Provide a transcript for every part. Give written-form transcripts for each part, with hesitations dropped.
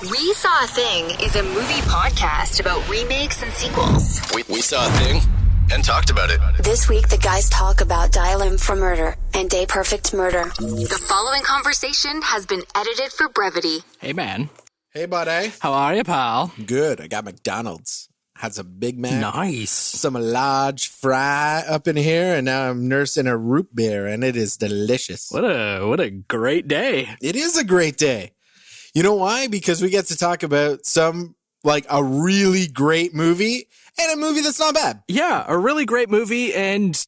We Saw a Thing is a movie podcast about remakes and sequels. We saw a thing and talked about it. This week, the guys talk about Dial M for Murder and Day Perfect Murder. The following conversation has been edited for brevity. Hey, man. Hey, buddy. How are you, pal? Good. I got McDonald's. Had some Big Mac. Nice. Some large fry up in here, and now I'm nursing a root beer, and it is delicious. What a great day. It is a great day. You know why? Because we get to talk about a really great movie and a movie that's not bad. Yeah, a really great movie and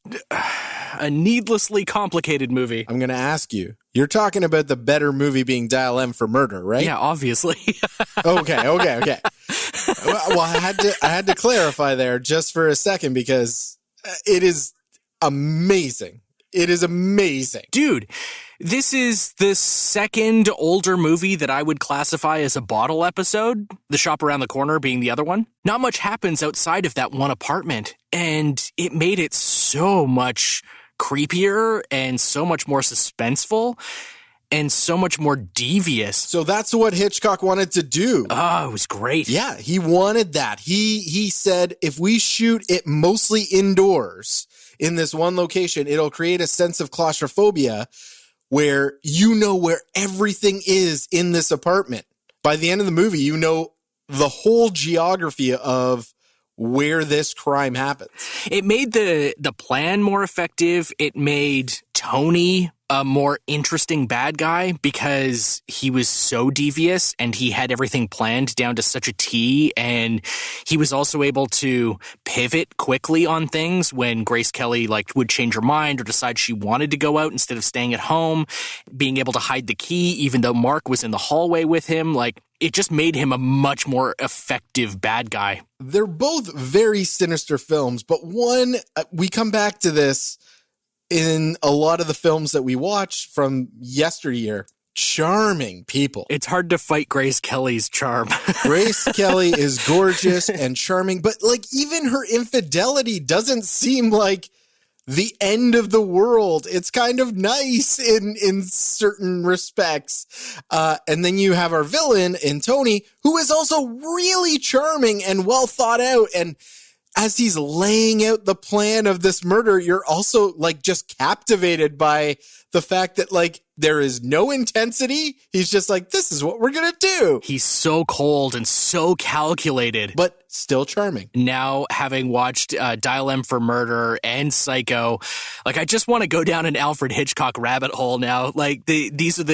a needlessly complicated movie. I'm going to ask you. You're talking about the better movie being Dial M for Murder, right? Yeah, obviously. Okay. Well, I had to clarify there just for a second because it is amazing. It is amazing. Dude, this is the second older movie that I would classify as a bottle episode, The Shop Around the Corner being the other one. Not much happens outside of that one apartment, and it made it so much creepier and so much more suspenseful and so much more devious. So that's what Hitchcock wanted to do. Oh, it was great. Yeah, he wanted that. He said, if we shoot it mostly indoors in this one location, it'll create a sense of claustrophobia where you know where everything is in this apartment. By the end of the movie, you know the whole geography of where this crime happens. It made the plan more effective. It made Tony a more interesting bad guy because he was so devious and he had everything planned down to such a T, and he was also able to pivot quickly on things when Grace Kelly would change her mind or decide she wanted to go out instead of staying at home, being able to hide the key even though Mark was in the hallway with him. It just made him a much more effective bad guy. They're both very sinister films, but one, we come back to this in a lot of the films that we watch from yesteryear. Charming people. It's hard to fight Grace Kelly's charm. Grace Kelly is gorgeous and charming, but even her infidelity doesn't seem like the end of the world. It's kind of nice in certain respects. And then you have our villain in Tony, who is also really charming and well thought out. And as he's laying out the plan of this murder, you're also just captivated by the fact that there is no intensity. He's just this is what we're going to do. He's so cold and so calculated. But still charming. Now, having watched Dial M for Murder and Psycho, I just want to go down an Alfred Hitchcock rabbit hole now. I think these are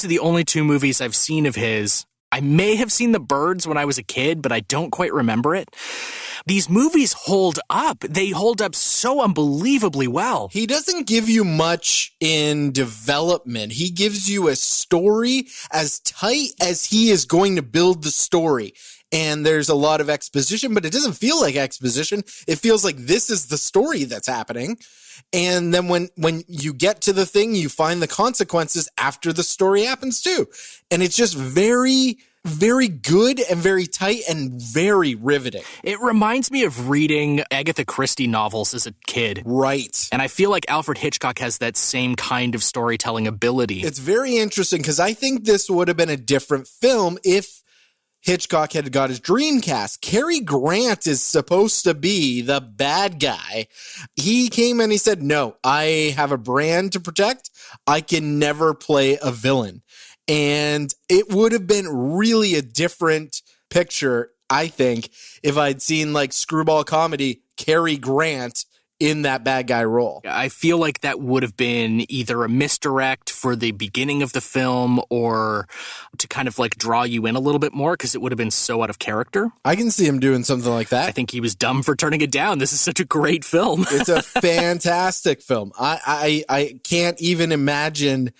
the only two movies I've seen of his. I may have seen The Birds when I was a kid, but I don't quite remember it. These movies hold up. They hold up so unbelievably well. He doesn't give you much in development. He gives you a story as tight as he is going to build the story. And there's a lot of exposition, but it doesn't feel like exposition. It feels like this is the story that's happening. And then when you get to the thing, you find the consequences after the story happens too. And it's just very, very good and very tight and very riveting. It reminds me of reading Agatha Christie novels as a kid. Right. And I feel like Alfred Hitchcock has that same kind of storytelling ability. It's very interesting because I think this would have been a different film if Hitchcock had got his dream cast. Cary Grant is supposed to be the bad guy. He came and he said, no, I have a brand to protect. I can never play a villain. And it would have been really a different picture, I think, if I'd seen screwball comedy, Cary Grant in that bad guy role. I feel like that would have been either a misdirect for the beginning of the film or to kind of draw you in a little bit more because it would have been so out of character. I can see him doing something like that. I think he was dumb for turning it down. This is such a great film. It's a fantastic film. I can't even imagine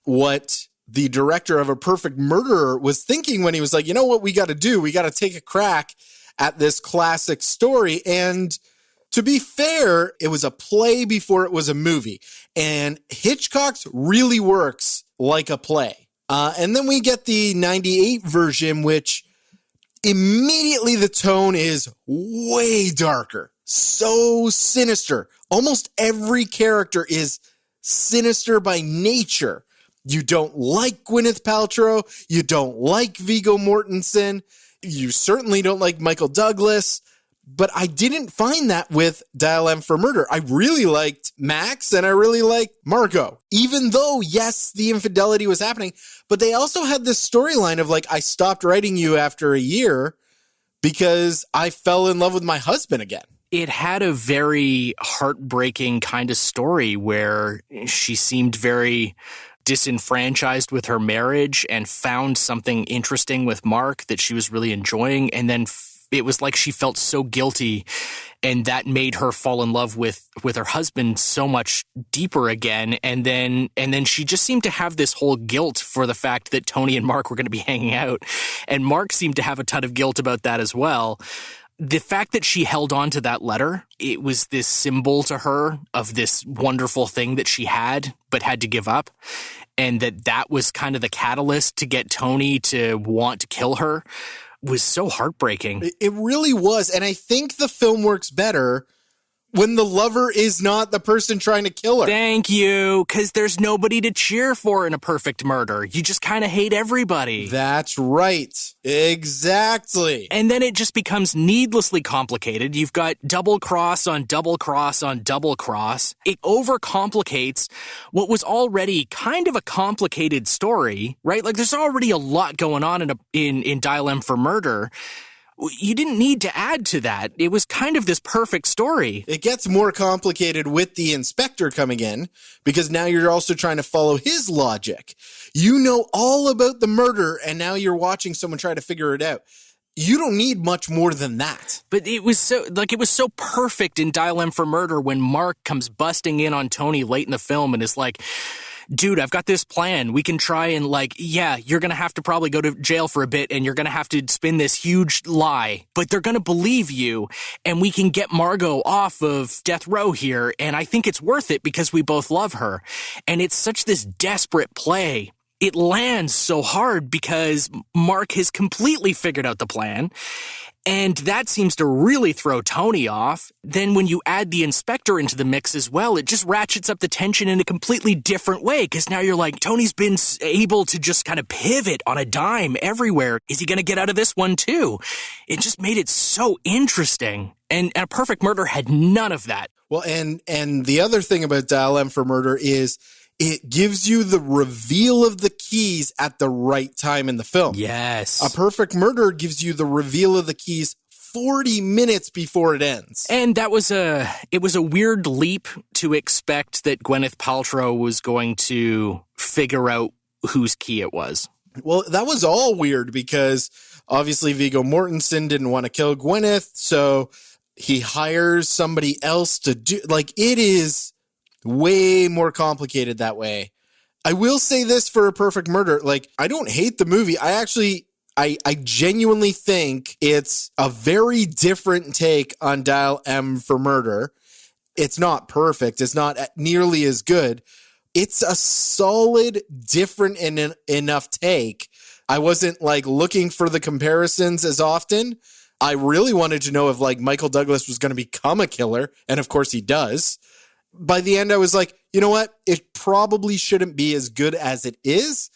what the director of A Perfect Murderer was thinking when he was like, you know what we got to do? We got to take a crack at this classic story. And to be fair, it was a play before it was a movie. And Hitchcock's really works like a play. And then we get the 98 version, which immediately the tone is way darker. So sinister. Almost every character is sinister by nature. You don't like Gwyneth Paltrow. You don't like Viggo Mortensen. You certainly don't like Michael Douglas. But I didn't find that with Dial M for Murder. I really liked Max and I really liked Margot. Even though, yes, the infidelity was happening, but they also had this storyline of like, I stopped writing you after a year because I fell in love with my husband again. It had a very heartbreaking kind of story where she seemed very disenfranchised with her marriage and found something interesting with Mark that she was really enjoying. And then it was like she felt so guilty, and that made her fall in love with her husband so much deeper again. And then she just seemed to have this whole guilt for the fact that Tony and Mark were going to be hanging out. And Mark seemed to have a ton of guilt about that as well. The fact that she held on to that letter, it was this symbol to her of this wonderful thing that she had, but had to give up. And that was kind of the catalyst to get Tony to want to kill her was so heartbreaking. It really was. And I think the film works better when the lover is not the person trying to kill her. Thank you, because there's nobody to cheer for in a perfect murder. You just kind of hate everybody. That's right. Exactly. And then it just becomes needlessly complicated. You've got double cross on double cross on double cross. It overcomplicates what was already kind of a complicated story, right? Like there's already a lot going on in Dial M for Murder. You didn't need to add to that. It was kind of this perfect story. It gets more complicated with the inspector coming in because now you're also trying to follow his logic. You know all about the murder and now you're watching someone try to figure it out. You don't need much more than that. But it was so perfect in Dial M for Murder when Mark comes busting in on Tony late in the film and is like, dude, I've got this plan. We can try and you're going to have to probably go to jail for a bit and you're going to have to spin this huge lie, but they're going to believe you and we can get Margot off of death row here. And I think it's worth it because we both love her. And it's such this desperate play. It lands so hard because Mark has completely figured out the plan. And that seems to really throw Tony off. Then when you add the inspector into the mix as well, it just ratchets up the tension in a completely different way. Because now you're like, Tony's been able to just kind of pivot on a dime everywhere. Is he going to get out of this one too? It just made it so interesting. And A Perfect Murder had none of that. Well, and the other thing about Dial M for Murder is it gives you the reveal of the keys at the right time in the film. Yes. A Perfect Murder gives you the reveal of the keys 40 minutes before it ends. And it was a weird leap to expect that Gwyneth Paltrow was going to figure out whose key it was. Well, that was all weird because obviously Viggo Mortensen didn't want to kill Gwyneth, so he hires somebody else to do, it is way more complicated that way. I will say this for A Perfect Murder. I don't hate the movie. I genuinely think it's a very different take on Dial M for Murder. It's not perfect. It's not nearly as good. It's a solid, different enough take. I wasn't looking for the comparisons as often. I really wanted to know if Michael Douglas was going to become a killer. And of course he does. By the end, I was like, you know what? It probably shouldn't be as good as it is.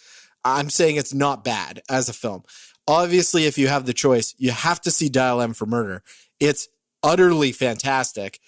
I'm saying it's not bad as a film. Obviously, if you have the choice, you have to see Dial M for Murder. It's utterly fantastic.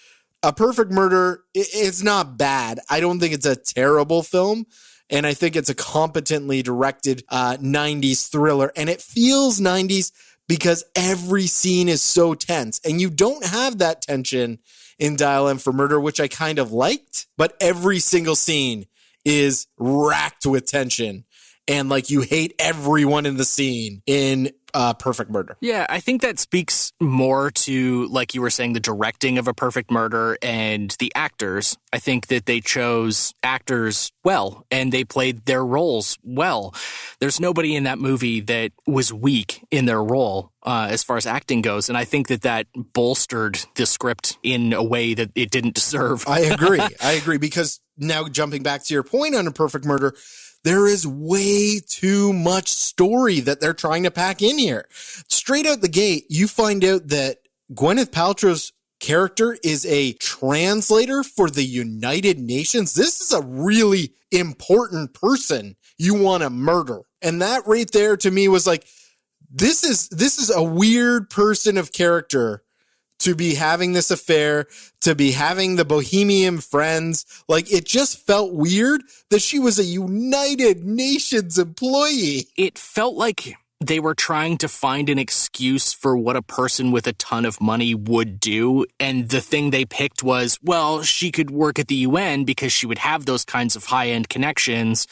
A Perfect Murder, it's not bad. I don't think it's a terrible film. And I think it's a competently directed 90s thriller. And it feels 90s because every scene is so tense. And you don't have that tension in Dial M for Murder, which I kind of liked, but every single scene is racked with tension. And you hate everyone in the scene in Perfect Murder. Yeah, I think that speaks more to, like you were saying, the directing of A Perfect Murder and the actors. I think that they chose actors well, and they played their roles well. There's nobody in that movie that was weak in their role as far as acting goes, and I think that bolstered the script in a way that it didn't deserve. I agree, because now jumping back to your point on A Perfect Murder, there is way too much story that they're trying to pack in here. Straight out the gate, you find out that Gwyneth Paltrow's character is a translator for the United Nations. This is a really important person you want to murder. And that right there to me was like, this is a weird person of character to be having this affair, to be having the bohemian friends. Like, it just felt weird that she was a United Nations employee. It felt like they were trying to find an excuse for what a person with a ton of money would do. And the thing they picked was, well, she could work at the UN because she would have those kinds of high-end connections.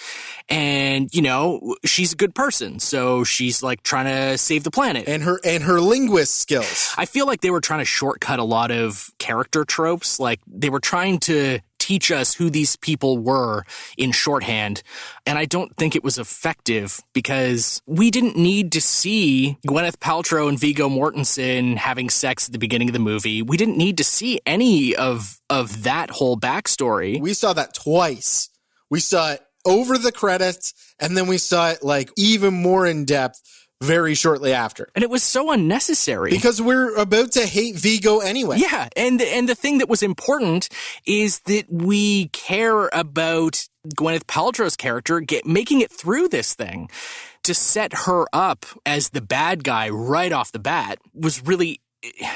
And, you know, she's a good person. So she's like trying to save the planet. And her linguist skills. I feel like they were trying to shortcut a lot of character tropes. Like, they were trying to teach us who these people were in shorthand. And I don't think it was effective because we didn't need to see Gwyneth Paltrow and Viggo Mortensen having sex at the beginning of the movie. We didn't need to see any of that whole backstory. We saw that twice. We saw it over the credits, and then we saw it like even more in depth very shortly after. And it was so unnecessary. Because we're about to hate Viggo anyway. Yeah, and the thing that was important is that we care about Gwyneth Paltrow's character making it through this thing. To set her up as the bad guy right off the bat was really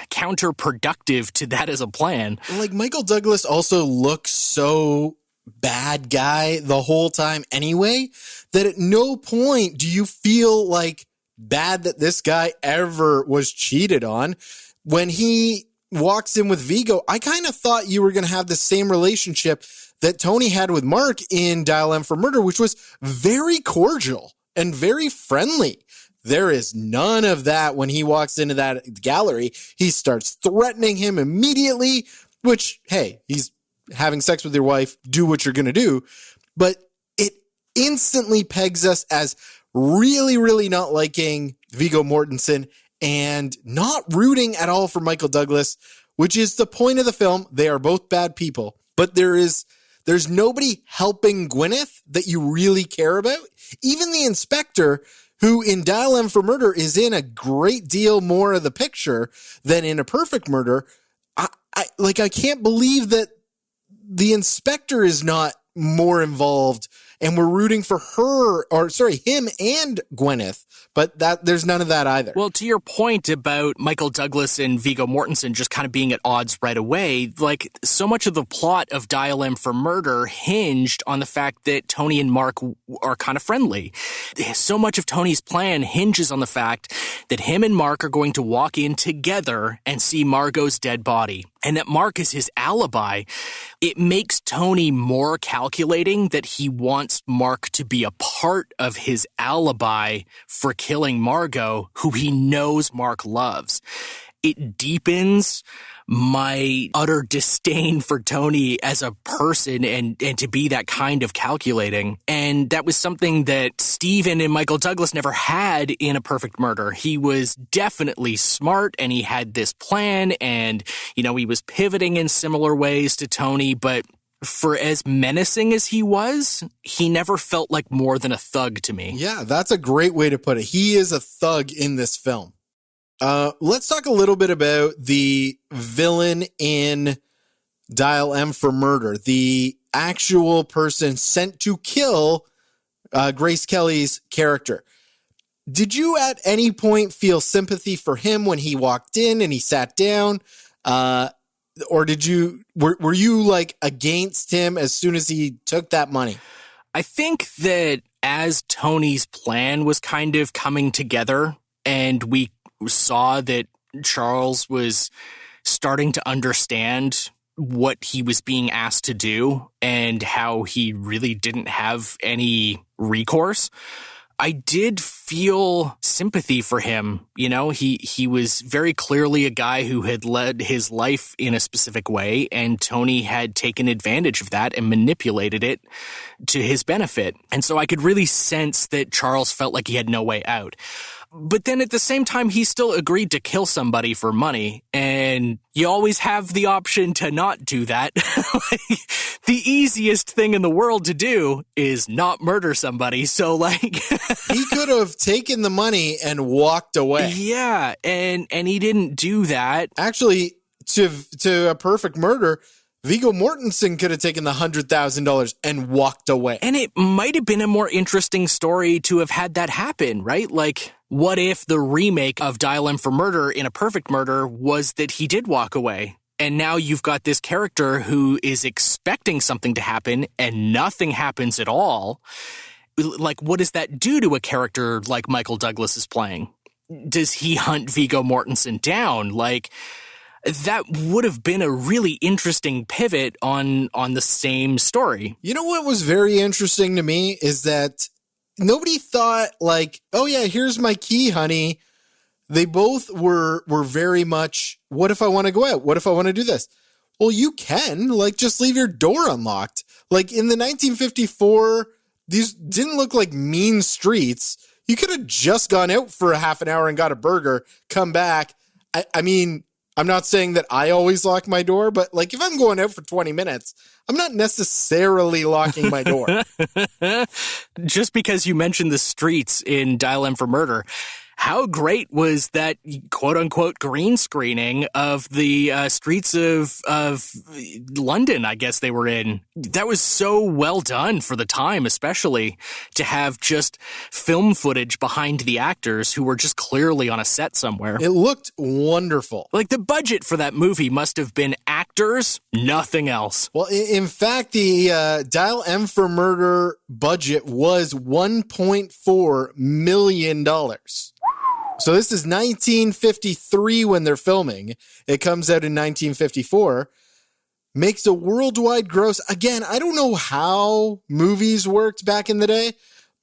counterproductive to that as a plan. Like, Michael Douglas also looks so bad guy the whole time anyway, that at no point do you feel like bad that this guy ever was cheated on. When he walks in with Viggo, I kind of thought you were going to have the same relationship that Tony had with Mark in Dial M for Murder, which was very cordial and very friendly. There is none of that when he walks into that gallery. He starts threatening him immediately, which, hey, he's having sex with your wife. Do what you're going to do. But it instantly pegs us as really, really not liking Viggo Mortensen and not rooting at all for Michael Douglas, which is the point of the film. They are both bad people, but there's nobody helping Gwyneth that you really care about. Even the inspector, who in Dial M for Murder is in a great deal more of the picture than in A Perfect Murder. I can't believe that the inspector is not more involved, and we're rooting for him and Gwyneth, but there's none of that either. Well, to your point about Michael Douglas and Viggo Mortensen just kind of being at odds right away, like, so much of the plot of Dial M for Murder hinged on the fact that Tony and Mark are kind of friendly. So much of Tony's plan hinges on the fact that him and Mark are going to walk in together and see Margot's dead body, and that Mark is his alibi. It makes Tony more calculating that he wants Mark to be a part of his alibi for killing Margot, who he knows Mark loves. It deepens my utter disdain for Tony as a person and to be that kind of calculating. And that was something that Steven and Michael Douglas never had in A Perfect Murder. He was definitely smart and he had this plan and, you know, he was pivoting in similar ways to Tony, but for as menacing as he was, he never felt like more than a thug to me. Yeah, that's a great way to put it. He is a thug in this film. Let's talk a little bit about the villain in Dial M for Murder, the actual person sent to kill Grace Kelly's character. Did you at any point feel sympathy for him when he walked in and he sat down? Or were you like against him as soon as he took that money? I think that as Tony's plan was kind of coming together and we saw that Charles was starting to understand what he was being asked to do and how he really didn't have any recourse, I did feel sympathy for him. You know, he was very clearly a guy who had led his life in a specific way, and Tony had taken advantage of that and manipulated it to his benefit. And so I could really sense that Charles felt like he had no way out. But then at the same time, he still agreed to kill somebody for money. And you always have the option to not do that. Like, the easiest thing in the world to do is not murder somebody. So, like, he could have taken the money and walked away. Yeah. And he didn't do that. Actually, to A Perfect Murder, Viggo Mortensen could have taken the $100,000 and walked away. And it might have been a more interesting story to have had that happen, right? Like, what if the remake of Dial M for Murder in A Perfect Murder was that he did walk away? And now you've got this character who is expecting something to happen and nothing happens at all. Like, what does that do to a character like Michael Douglas is playing? Does he hunt Viggo Mortensen down? Like, that would have been a really interesting pivot on the same story. You know what was very interesting to me is that nobody thought like, oh yeah, here's my key, honey. They both were very much, what if I want to go out? What if I want to do this? Well, you can, like, just leave your door unlocked. Like, in the 1954, these didn't look like mean streets. You could have just gone out for a half an hour and got a burger, come back. I mean, I'm not saying that I always lock my door, but, like, if I'm going out for 20 minutes, I'm not necessarily locking my door. Just because you mentioned the streets in Dial M for Murder, how great was that quote-unquote green screening of the streets of London, I guess they were in? That was so well done for the time, especially to have just film footage behind the actors who were just clearly on a set somewhere. It looked wonderful. Like, the budget for that movie must have been actors, nothing else. Well, in fact, the Dial M for Murder budget was $1.4 million. So this is 1953 when they're filming. It comes out in 1954. Makes a worldwide gross. Again, I don't know how movies worked back in the day,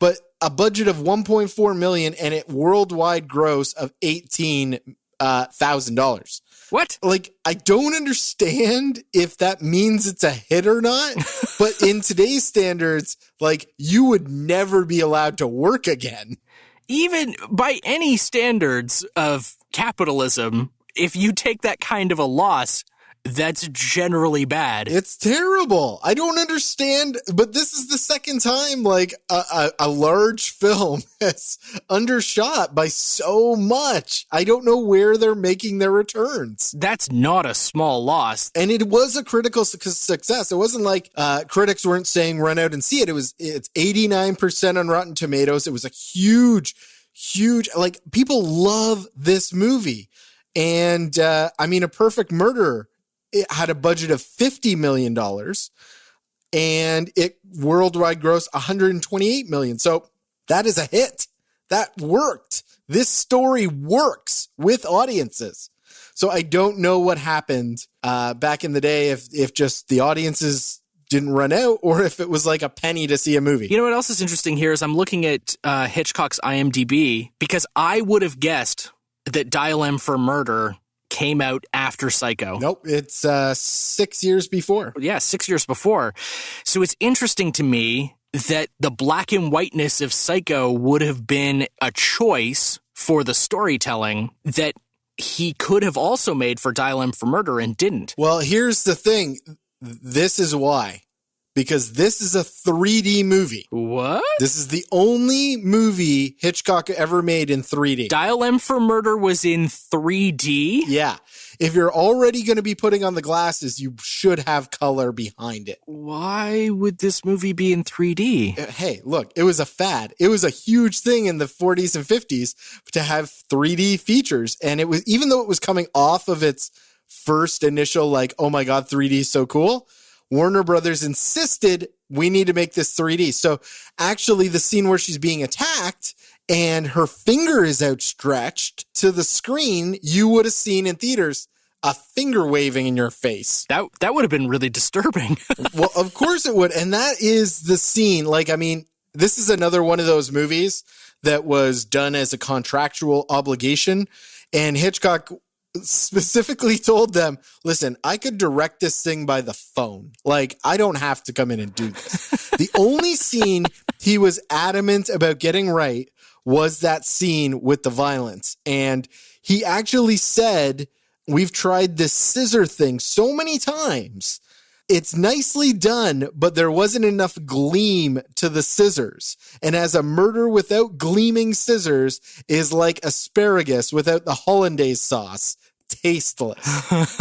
but a budget of $1.4 million and it worldwide gross of $18,000. What? Like, I don't understand if that means it's a hit or not, but in today's standards, like, you would never be allowed to work again. Even by any standards of capitalism, if you take that kind of a loss, that's generally bad. It's terrible. I don't understand, but this is the second time, like, a large film has undershot by so much. I don't know where they're making their returns. That's not a small loss. And it was a critical success. It wasn't like critics weren't saying run out and see it. It's 89% on Rotten Tomatoes. It was a huge, like, people love this movie. And I mean, A Perfect Murder, it had a budget of $50 million and it worldwide gross $128 million. So that is a hit. That worked. This story works with audiences. So I don't know what happened back in the day, if just the audiences didn't run out or if it was like a penny to see a movie. You know what else is interesting here is I'm looking at Hitchcock's IMDb because I would have guessed that Dial M for Murder came out after Psycho. Nope, it's 6 years before. Yeah, 6 years before. So it's interesting to me that the black and whiteness of Psycho would have been a choice for the storytelling that he could have also made for Dial M for Murder and didn't. Well, here's the thing. This is why. Because this is a 3D movie. What? This is the only movie Hitchcock ever made in 3D. Dial M for Murder was in 3D? Yeah. If you're already going to be putting on the glasses, you should have color behind it. Why would this movie be in 3D? Hey, look, it was a fad. It was a huge thing in the 40s and 50s to have 3D features. And it was, even though it was coming off of its first initial, like, oh my God, 3D is so cool, Warner Brothers insisted we need to make this 3D. So actually the scene where she's being attacked and her finger is outstretched to the screen, you would have seen in theaters a finger waving in your face. That would have been really disturbing. Well, of course it would. And that is the scene. Like, I mean, this is another one of those movies that was done as a contractual obligation. And Hitchcock specifically told them, listen, I could direct this thing by the phone. Like, I don't have to come in and do this. The only scene he was adamant about getting right was that scene with the violence. And he actually said, we've tried this scissor thing so many times. It's nicely done, but there wasn't enough gleam to the scissors. And as a murder without gleaming scissors is like asparagus without the hollandaise sauce. Tasteless.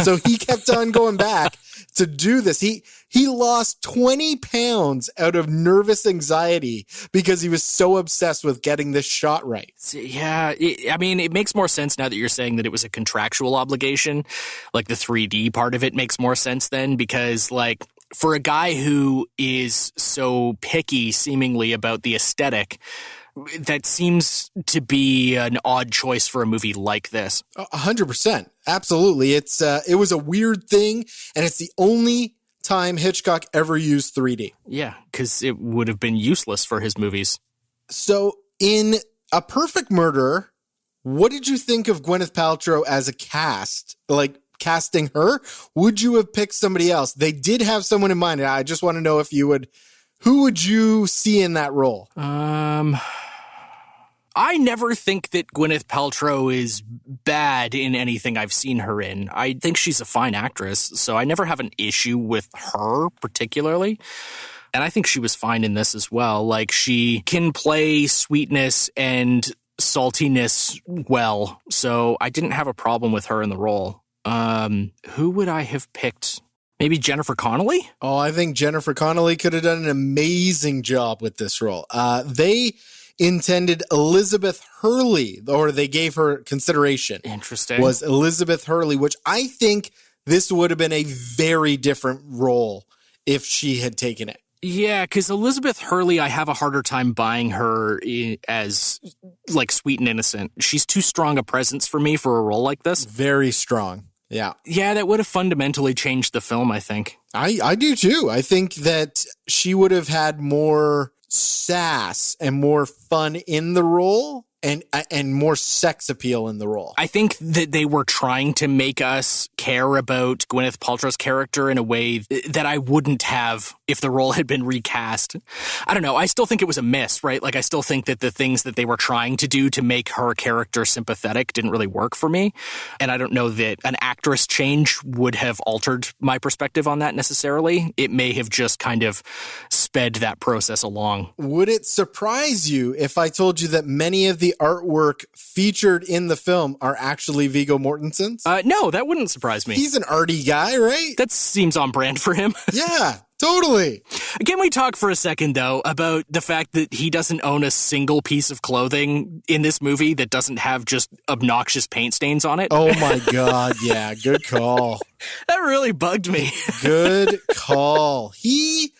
So he kept on going back to do this. He lost 20 pounds out of nervous anxiety because he was so obsessed with getting this shot right. Yeah, it makes more sense now that you're saying that it was a contractual obligation. Like the 3D part of it makes more sense then, because like for a guy who is so picky seemingly about the aesthetic, that seems to be an odd choice for a movie like this. 100%. Absolutely. It was a weird thing, and it's the only time Hitchcock ever used 3D. Yeah, because it would have been useless for his movies. So in A Perfect Murder, what did you think of Gwyneth Paltrow as a cast? Like casting her? Would you have picked somebody else? They did have someone in mind. I just want to know if you would. Who would you see in that role? I never think that Gwyneth Paltrow is bad in anything I've seen her in. I think she's a fine actress, so I never have an issue with her particularly. And I think she was fine in this as well. Like, she can play sweetness and saltiness well, so I didn't have a problem with her in the role. Who would I have picked? Maybe Jennifer Connelly? Oh, I think Jennifer Connelly could have done an amazing job with this role. They intended Elizabeth Hurley, or they gave her consideration. Interesting. Was Elizabeth Hurley, which I think this would have been a very different role if she had taken it. Yeah, because Elizabeth Hurley, I have a harder time buying her as, like, sweet and innocent. She's too strong a presence for me for a role like this. Very strong. Yeah. Yeah, that would have fundamentally changed the film, I think. I do too. I think that she would have had more sass and more fun in the role and more sex appeal in the role. I think that they were trying to make us care about Gwyneth Paltrow's character in a way that I wouldn't have if the role had been recast. I don't know. I still think it was a miss, right? Like, I still think that the things that they were trying to do to make her character sympathetic didn't really work for me. And I don't know that an actress change would have altered my perspective on that necessarily. It may have just kind of sped that process along. Would it surprise you if I told you that many of the artwork featured in the film are actually Viggo Mortensen's? No, that wouldn't surprise me. He's an arty guy, right? That seems on brand for him. Yeah, totally. Can we talk for a second, though, about the fact that he doesn't own a single piece of clothing in this movie that doesn't have just obnoxious paint stains on it? Oh my God, yeah, good call. That really bugged me. Good call. He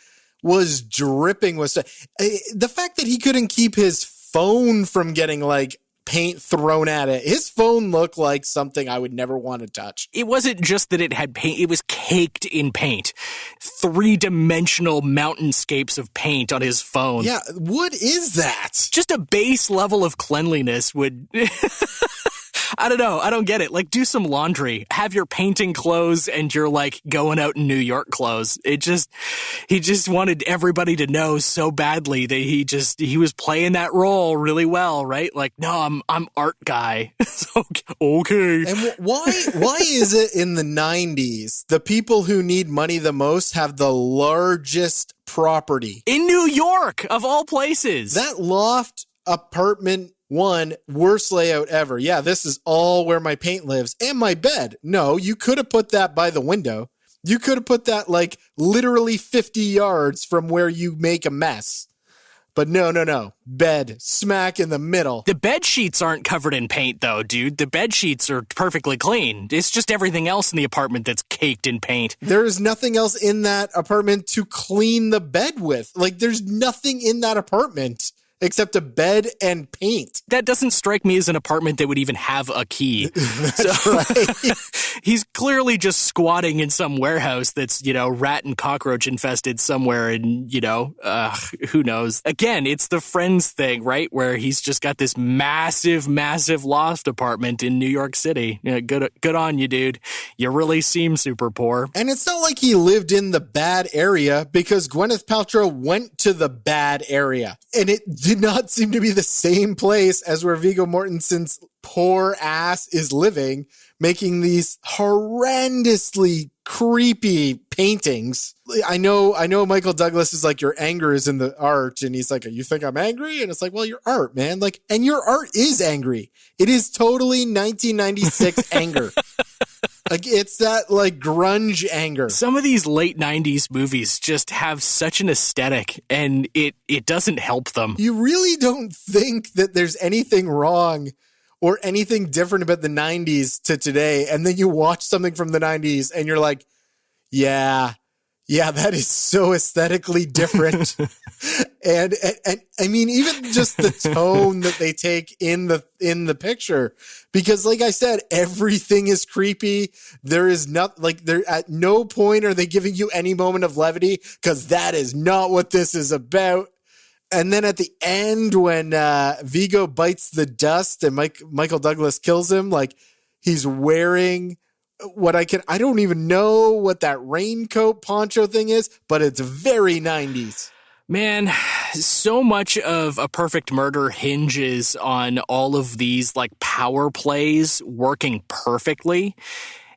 was dripping with stuff. The fact that he couldn't keep his phone from getting like paint thrown at it. His phone looked like something I would never want to touch. It wasn't just that it had paint, it was caked in paint. 3-dimensional mountainscapes of paint on his phone. Yeah, what is that? Just a base level of cleanliness would... I don't know. I don't get it. Like, do some laundry. Have your painting clothes and your, like, going out in New York clothes. He just wanted everybody to know so badly that he was playing that role really well, right? Like, no, I'm art guy. Okay. And why is it in the 90s, the people who need money the most have the largest property? In New York, of all places. That loft apartment... One, worst layout ever. Yeah, this is all where my paint lives and my bed. No, you could have put that by the window. You could have put that like literally 50 yards from where you make a mess. But no. Bed smack in the middle. The bed sheets aren't covered in paint though, dude. The bed sheets are perfectly clean. It's just everything else in the apartment that's caked in paint. There is nothing else in that apartment to clean the bed with. Like, there's nothing in that apartment except a bed and paint. That doesn't strike me as an apartment that would even have a key. That's right. He's clearly just squatting in some warehouse that's, rat and cockroach infested somewhere and, who knows. Again, it's the Friends thing, right? Where he's just got this massive, massive loft apartment in New York City. Good on you, dude. You really seem super poor. And it's not like he lived in the bad area, because Gwyneth Paltrow went to the bad area. And it did not seem to be the same place as where Viggo Mortensen's poor ass is living, making these horrendously creepy paintings. I know Michael Douglas is like, your anger is in the art, and he's like, you think I'm angry? And it's like, well, your art, man. Like, and your art is angry. It is totally 1996 anger. Like, it's that like grunge anger. Some of these late 90s movies just have such an aesthetic, and it doesn't help them. You really don't think that there's anything wrong or anything different about the 90s to today, and then you watch something from the 90s and you're like, yeah, that is so aesthetically different. and I mean, even just the tone that they take in the picture, because like I said, everything is creepy. There is not like there at no point are they giving you any moment of levity, because that is not what this is about. And then at the end, when Vigo bites the dust and Michael Douglas kills him, like he's wearing I don't even know what that raincoat poncho thing is, but it's very 90s. Man, so much of A Perfect Murder hinges on all of these like power plays working perfectly.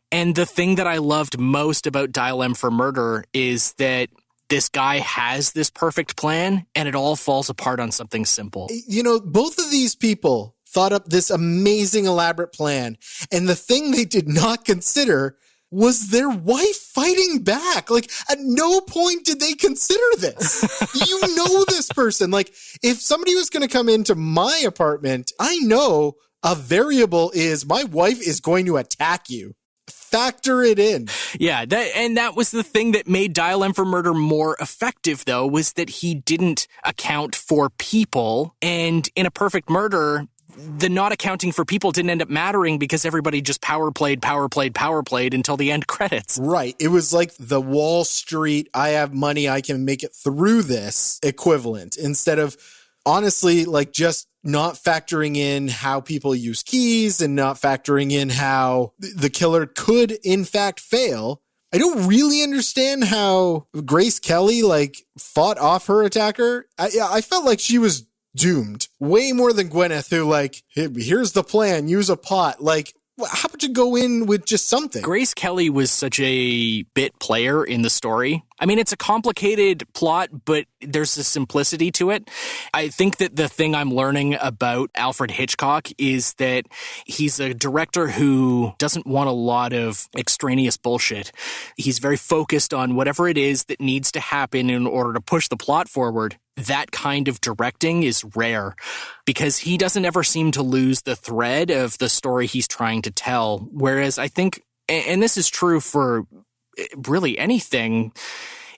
And the thing that I loved most about Dial M for Murder is that this guy has this perfect plan and it all falls apart on something simple. You know, both of these people thought up this amazing, elaborate plan. And the thing they did not consider was their wife fighting back. Like, at no point did they consider this. You know this person. Like, if somebody was going to come into my apartment, I know a variable is my wife is going to attack you. Factor it in. Yeah, that was the thing that made Dial M for Murder more effective, though, was that he didn't account for people. And in A Perfect Murder, the not accounting for people didn't end up mattering because everybody just power played until the end credits. Right. It was like the Wall Street, I have money, I can make it through this equivalent, instead of honestly like just not factoring in how people use keys and not factoring in how the killer could in fact fail. I don't really understand how Grace Kelly like fought off her attacker. I felt like she was doomed way more than Gwyneth, who like, here's the plan, use a pot. Like, how about you go in with just something? Grace Kelly was such a bit player in the story. I mean, it's a complicated plot, but there's a simplicity to it. I think that the thing I'm learning about Alfred Hitchcock is that he's a director who doesn't want a lot of extraneous bullshit. He's very focused on whatever it is that needs to happen in order to push the plot forward. That kind of directing is rare because he doesn't ever seem to lose the thread of the story he's trying to tell. Whereas I think, and this is true for really anything,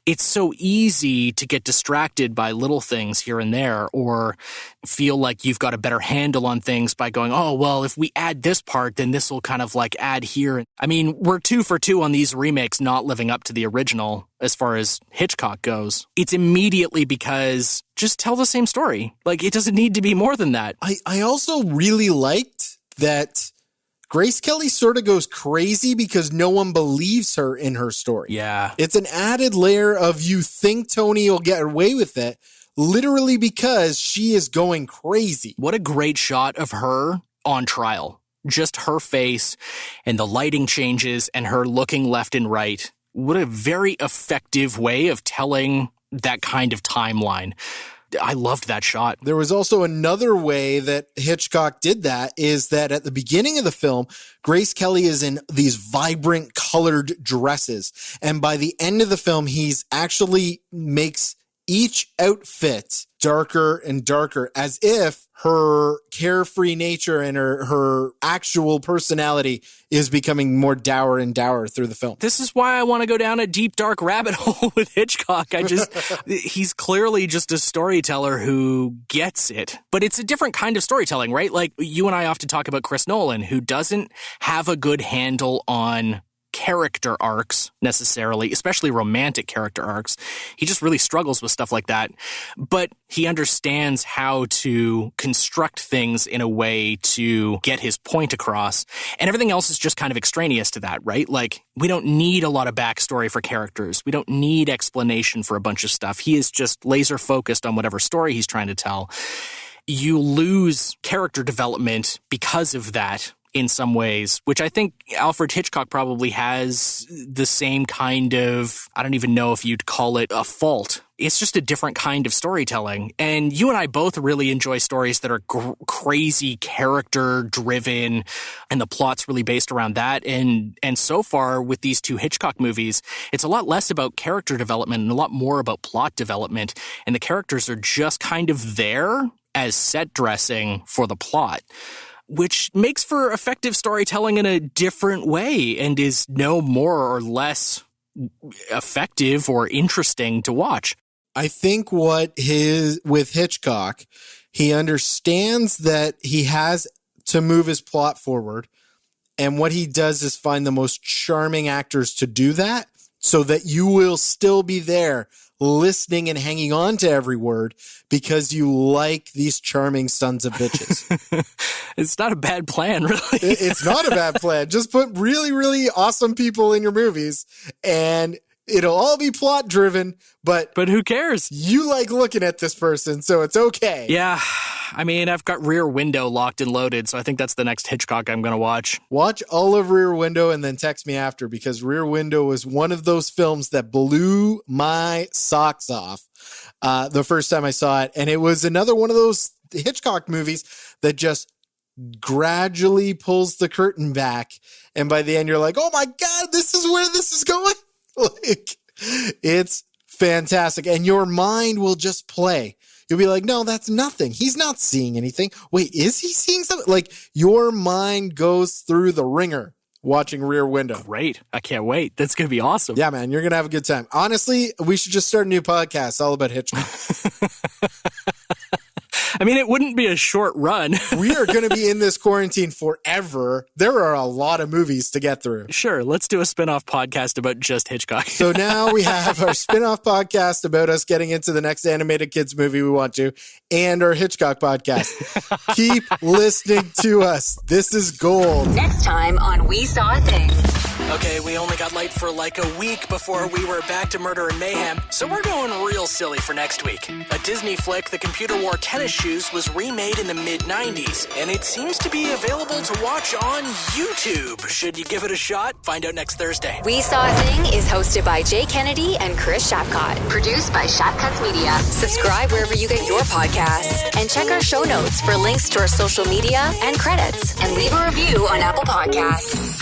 it's so easy to get distracted by little things here and there, or feel like you've got a better handle on things by going, oh, well, if we add this part, then this will kind of like add here. I mean, we're 2 for 2 on these remakes not living up to the original as far as Hitchcock goes. It's immediately because just tell the same story. Like, it doesn't need to be more than that. I also really liked that Grace Kelly sort of goes crazy because no one believes her in her story. Yeah. It's an added layer of you think Tony will get away with it, literally because she is going crazy. What a great shot of her on trial. Just her face and the lighting changes and her looking left and right. What a very effective way of telling that kind of timeline. I loved that shot. There was also another way that Hitchcock did that, is that at the beginning of the film, Grace Kelly is in these vibrant colored dresses. And by the end of the film, he's actually makes each outfit darker and darker, as if her carefree nature and her actual personality is becoming more dour and dour through the film. This is why I want to go down a deep, dark rabbit hole with Hitchcock. He's clearly just a storyteller who gets it. But it's a different kind of storytelling, right? Like, you and I often talk about Chris Nolan, who doesn't have a good handle on character arcs necessarily, especially romantic character arcs. He just really struggles with stuff like that. But he understands how to construct things in a way to get his point across. And everything else is just kind of extraneous to that, right? Like, we don't need a lot of backstory for characters. We don't need explanation for a bunch of stuff. He is just laser focused on whatever story he's trying to tell. You lose character development because of that in some ways, which I think Alfred Hitchcock probably has the same kind of, I don't even know if you'd call it a fault. It's just a different kind of storytelling. And you and I both really enjoy stories that are crazy character driven and the plot's really based around that. And so far with these two Hitchcock movies, it's a lot less about character development and a lot more about plot development. And the characters are just kind of there as set dressing for the plot, which makes for effective storytelling in a different way and is no more or less effective or interesting to watch. I think with Hitchcock, he understands that he has to move his plot forward. And what he does is find the most charming actors to do that so that you will still be there listening and hanging on to every word because you like these charming sons of bitches. It's not a bad plan, really. It's not a bad plan. Just put really, really awesome people in your movies and it'll all be plot driven, but who cares? You like looking at this person, so it's okay. Yeah. I mean, I've got Rear Window locked and loaded, so I think that's the next Hitchcock I'm going to watch. Watch all of Rear Window and then text me after, because Rear Window was one of those films that blew my socks off the first time I saw it. And it was another one of those Hitchcock movies that just gradually pulls the curtain back. And by the end, you're like, oh my God, this is where this is going. Like, it's fantastic. And your mind will just play. You'll be like, no, that's nothing. He's not seeing anything. Wait, is he seeing something? Like, your mind goes through the ringer watching Rear Window. Great. I can't wait. That's going to be awesome. Yeah, man, you're going to have a good time. Honestly, we should just start a new podcast all about Hitchcock. I mean, it wouldn't be a short run. We are going to be in this quarantine forever. There are a lot of movies to get through. Sure. Let's do a spin-off podcast about just Hitchcock. So now we have our spin-off podcast about us getting into the next animated kids movie we want to, and our Hitchcock podcast. Keep listening to us. This is gold. Next time on We Saw a Thing. Okay, we only got light for like a week before we were back to Murder and Mayhem, so we're going real silly for next week. A Disney flick, The Computer Wore Tennis Shoes, was remade in the mid-90s, and it seems to be available to watch on YouTube. Should you give it a shot? Find out next Thursday. We Saw a Thing is hosted by Jay Kennedy and Chris Shapcutt. Produced by Shapcuts Media. Subscribe wherever you get your podcasts. And check our show notes for links to our social media and credits. And leave a review on Apple Podcasts.